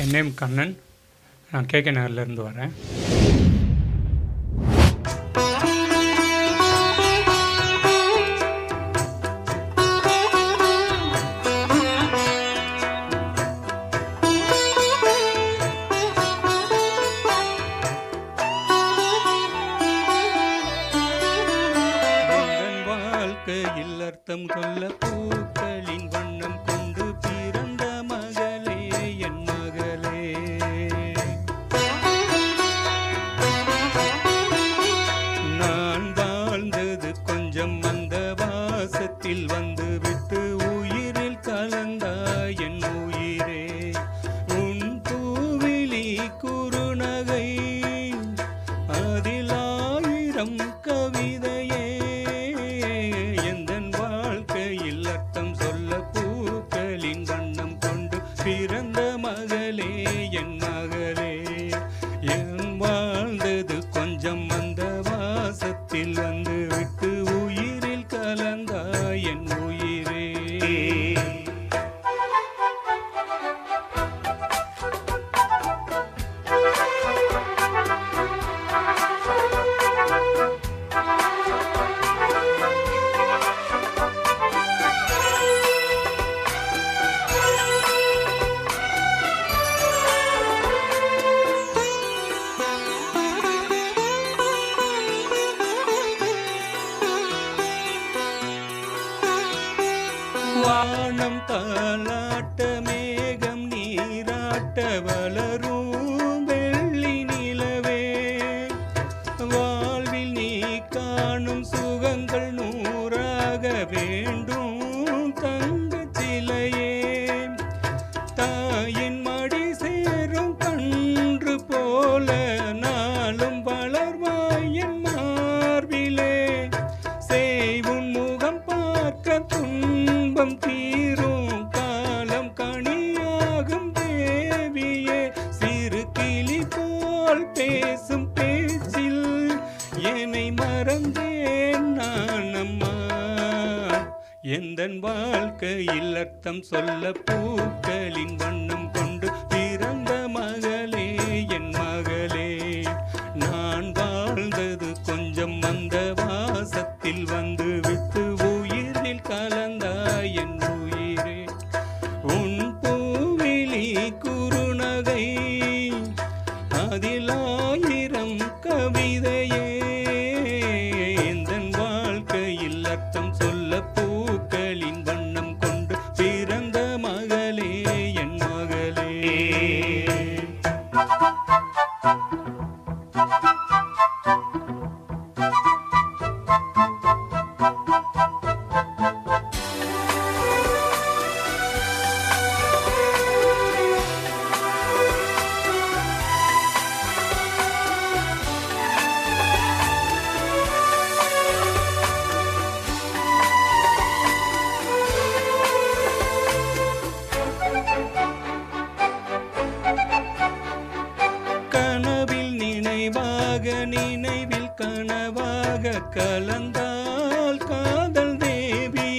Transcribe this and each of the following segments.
என் name Kannan. நான் KK நகர்லேருந்து வரேன். வாழ்க்கையில் அர்த்தம் சொல்ல பூக்களின் வண்ணம் கொண்டு பிறந்த மகளே என் மகளே. நான் வாழ்ந்தது கொஞ்சம் அந்த வாசத்தில் வந்து விட்டு உயிரில் கலந்தாய் என் உயிரே. உன் பூவிழி குறுநகை அதில் 1000 கவிதையே. பிறந்த மகளே என் மகளே. என் வாழ்ந்தது கொஞ்சம் அந்த வாசத்தில் வந்து விட்டு உயிரில் கலந்தாய் என் உயிரே. வானம் தாலாட்ட மேகம் நீராட்ட வளரும் வெள்ளி நிலவே. வாழ்வில் நீ காணும் சுகங்கள் 100ஆக வேண்டும் தங்கச் சிலையே. தாயின் மடி சேரும் கன்று போல நாளும் வளர்வாய் என் மார்பிலே. செய்வும் முகம் பார்க்க துன்பம் தீரும் காலம் கனியாகும் தேவியே. சிறு கிளி போல் பேசும் பேச்சில் என்னை மறந்தேன் நான் அம்மா. எந்தன் வாழ்க்கையில் அர்த்தம் சொல்ல பூக்களின் வண்ணம் கொண்டு பிறந்த மகளே என் மகளே. நான் வாழ்ந்தது கொஞ்சம் அந்த வாசத்தில் வந்து விட்டு உயிரில் கலந்தாய் என் உயிரே. உன் பூவிழி குறுநகை அதில் 1000 கவிதையே. எந்தன் வாழ்க்கையில் அர்த்தம் சொல்ல பூக்களின் வண்ணம் கொண்டு பிறந்த மகளே என் மகளே. கனவில் நினைவாக நினைவில் கனவாக கலந்தால் காதல் தேவி.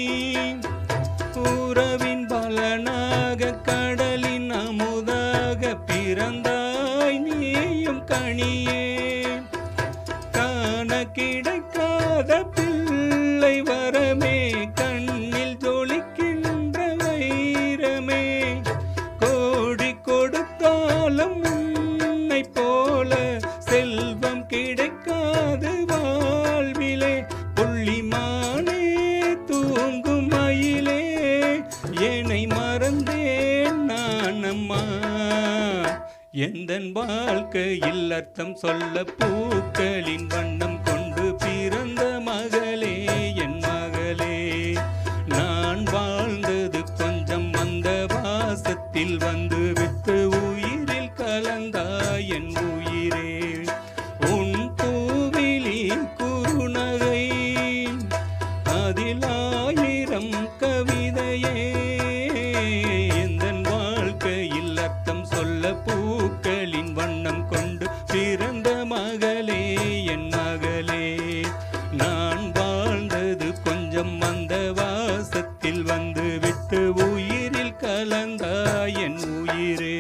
உறவின் பலனாக கடலின் அமுதாக பிறந்தாய் நீயும் கனியே. காண கிடைக்காத பிள்ளை வரமே கண்ணில் ஜொலிக்கின்ற வைரமே. கோடி கொடுத்தாலும் உன்னை போல செல்வம் கிடைக்காது வாழ்விலே. புள்ளிமானே தூங்கும் மயிலே என்னை மறந்தேன் நான் அம்மா. எந்தன் வாழ்க்கையில் அர்த்தம் சொல்ல பூக்களின் வண்ணம் கொண்டு பிறந்த மகளே என் மகளே. நான் வாழ்ந்தது கொஞ்சம் அந்த வாசத்தில் வந்து விட்டு உயிரில் கலந்தாய் என் உயிரே. உன் பூவிழி குறுநகை அதில் 1000 கவிதையே. எந்தன் வாழ்க்கையில் அர்த்தம் சொல்ல பூக்களின் வண்ணம் கொண்டு பிறந்த மகளே என் மகளே. நான் வாழ்ந்தது கொஞ்சம் அந்த வாசத்தில் வந்து விட்டு உயிரில் கலந்தாய் என் உயிரே.